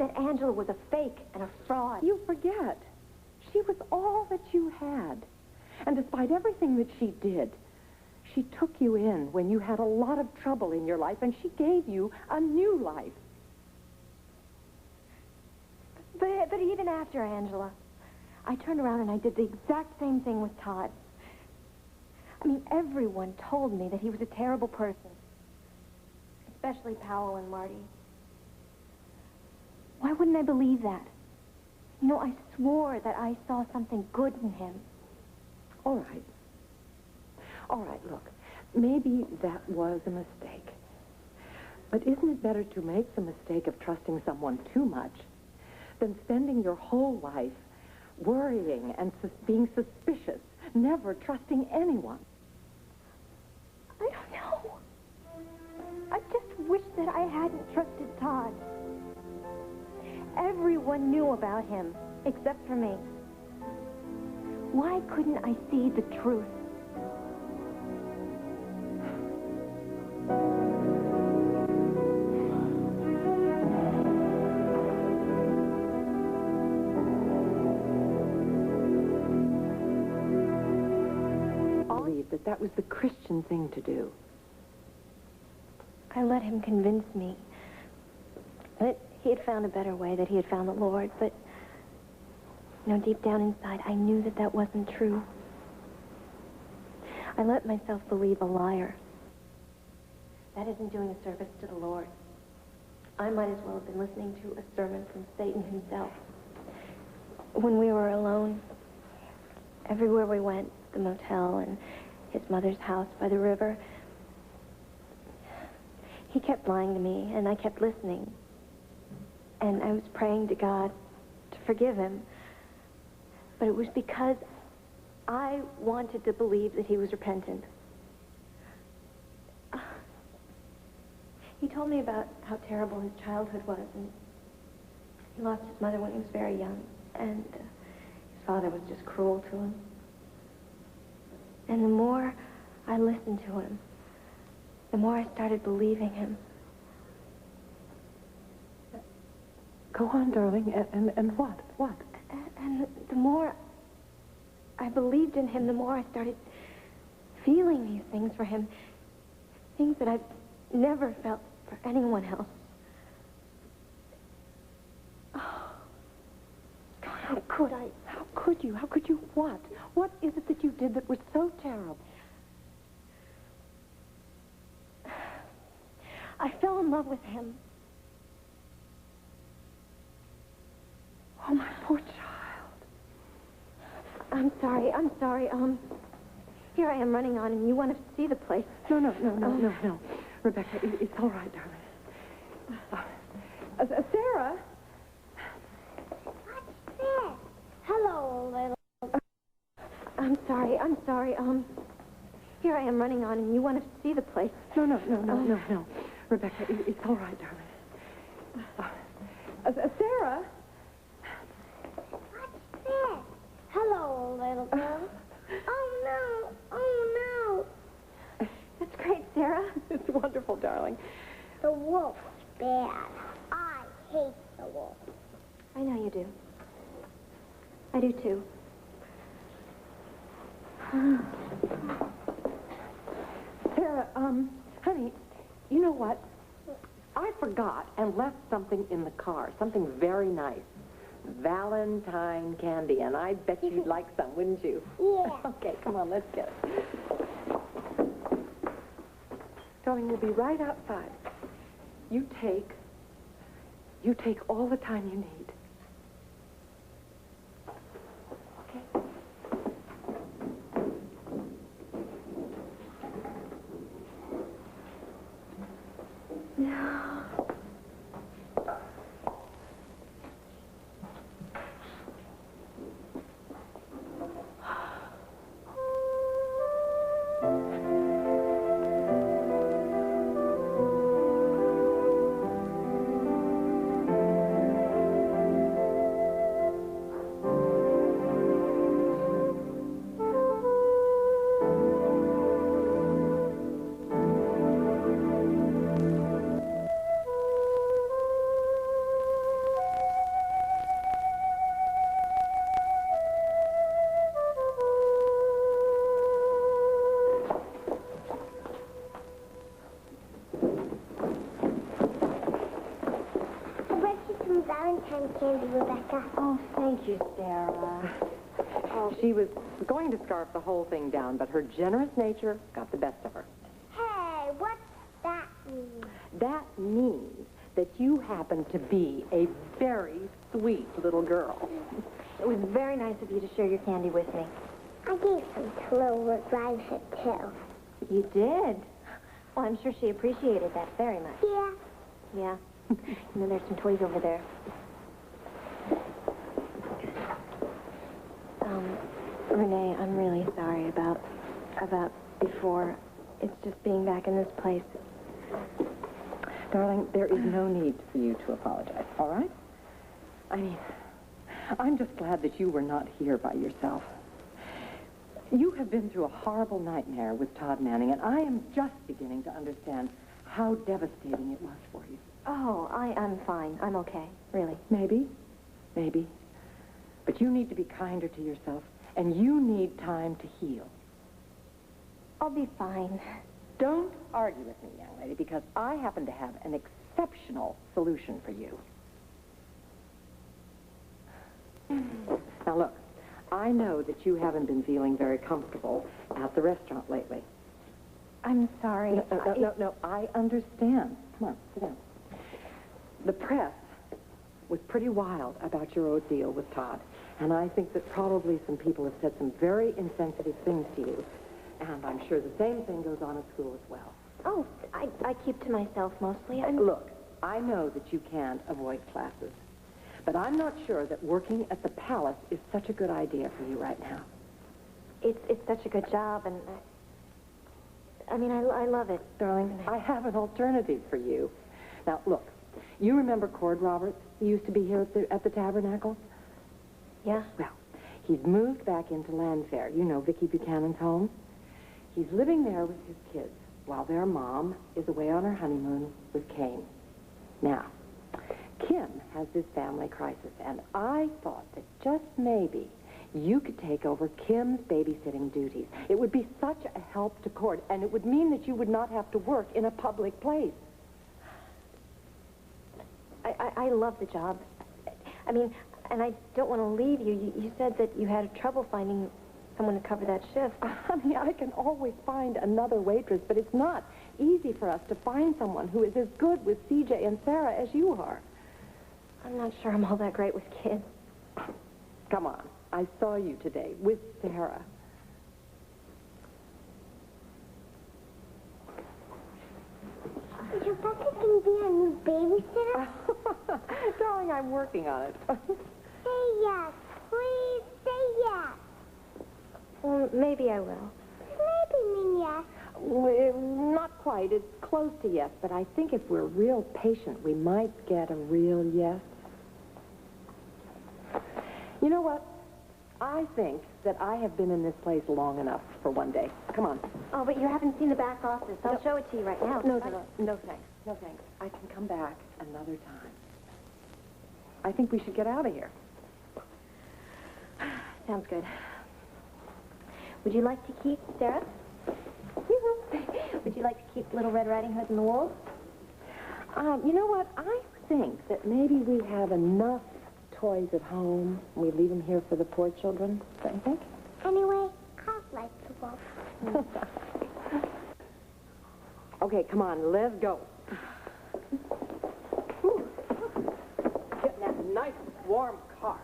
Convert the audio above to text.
that Angela was a fake and a fraud. You forget. She was all that you had. And despite everything that she did, she took you in when you had a lot of trouble in your life, and she gave you a new life. But even after Angela, I turned around and I did the exact same thing with Todd. I mean, everyone told me that he was a terrible person. Especially Powell and Marty. Why wouldn't I believe that? You know, I swore that I saw something good in him. All right. All right, look. Maybe that was a mistake. But isn't it better to make the mistake of trusting someone too much than spending your whole life worrying and being suspicious, never trusting anyone? I don't know. I just wish that I hadn't trusted Todd. Everyone knew about him, except for me. Why couldn't I see the truth? I believe that was the Christian thing to do. I let him convince me that he had found a better way, that he had found the Lord, but, you know, deep down inside, I knew that that wasn't true. I let myself believe a liar. That isn't doing a service to the Lord. I might as well have been listening to a sermon from Satan himself. When we were alone, everywhere we went, the motel and his mother's house by the river, he kept lying to me, and I kept listening. And I was praying to God to forgive him. But it was because I wanted to believe that he was repentant. He told me about how terrible his childhood was, and he lost his mother when he was very young, and his father was just cruel to him. And the more I listened to him, the more I started believing him. Go on, darling, and what? What? And the more I believed in him, the more I started feeling these things for him. Things that I've never felt for anyone else. Oh, God, how could I? How could you? How could you what? What is it that you did that was so terrible? I fell in love with him. Oh, my poor child. I'm sorry. Here I am running on, and you want to see the place. No. Rebecca, it's all right, darling. Sara? What's this? Hello, little... I'm sorry. Here I am running on, and you want to see the place. No. Rebecca, it's all right, darling. Sara? What's this? Hello, little girl. Oh, no. That's great, Sara. It's wonderful, darling. The wolf's bad. I hate the wolf. I know you do. I do, too. Sara, honey, you know what? I forgot and left something in the car, something very nice. Valentine candy, and I bet you'd like some, wouldn't you? Yeah. Okay, come on, let's get it. Darling, we'll be right outside. You take all the time you need. Okay? No. Valentine's candy, Rebecca. Oh, thank you, Sarah. Oh, she was going to scarf the whole thing down, but her generous nature got the best of her. Hey, what's that mean? That means that you happen to be a very sweet little girl. It was very nice of you to share your candy with me. I gave some to little Red Riding Hood, too. You did? Well, I'm sure she appreciated that very much. Yeah. Yeah. And then there's some toys over there. Renee, I'm really sorry about before. It's just being back in this place. Darling, there is no need for you to apologize, all right? I mean, I'm just glad that you were not here by yourself. You have been through a horrible nightmare with Todd Manning, and I am just beginning to understand how devastating it was for you. Oh, I'm fine. I'm okay, really. Maybe. But you need to be kinder to yourself, and you need time to heal. I'll be fine. Don't argue with me, young lady, because I happen to have an exceptional solution for you. Now, look, I know that you haven't been feeling very comfortable at the restaurant lately. I'm sorry. No, I understand. Come on, sit down. The press was pretty wild about your ordeal with Todd, and I think that probably some people have said some very insensitive things to you, and I'm sure the same thing goes on at school as well. Oh, I keep to myself mostly. Look, I know that you can't avoid classes, but I'm not sure that working at the palace is such a good idea for you right now. It's such a good job, and I love it, darling. I have an alternative for you. Now, look, you remember Cord Roberts? He used to be here at the Tabernacle? Yeah? Well, he's moved back into Landfair. You know Vicki Buchanan's home? He's living there with his kids while their mom is away on her honeymoon with Kane. Now, Kim has this family crisis, and I thought that just maybe you could take over Kim's babysitting duties. It would be such a help to Cord, and it would mean that you would not have to work in a public place. I love the job. And I don't want to leave you. You said that you had trouble finding someone to cover that shift. Honey, I can always find another waitress, but it's not easy for us to find someone who is as good with CJ and Sara as you are. I'm not sure I'm all that great with kids. Come on. I saw you today with Sara. Is Rebecca going to be our new babysitter? Darling, I'm working on it. Say yes. Please say yes. Well, maybe I will. Maybe mean yes. Well, not quite. It's close to yes, but I think if we're real patient, we might get a real yes. You know what? I think that I have been in this place long enough for one day. Come on. Oh, but you haven't seen the back office. I'll show it to you right now. No, thanks. No, thanks. I can come back another time. I think we should get out of here. Sounds good. Would you like to keep Sara? Would you like to keep Little Red Riding Hood in the walls? You know what? I think that maybe we have enough toys at home. We leave them here for the poor children, don't you think? Anyway, I'd like to go. Okay, come on, let's go. Get in that nice, warm car.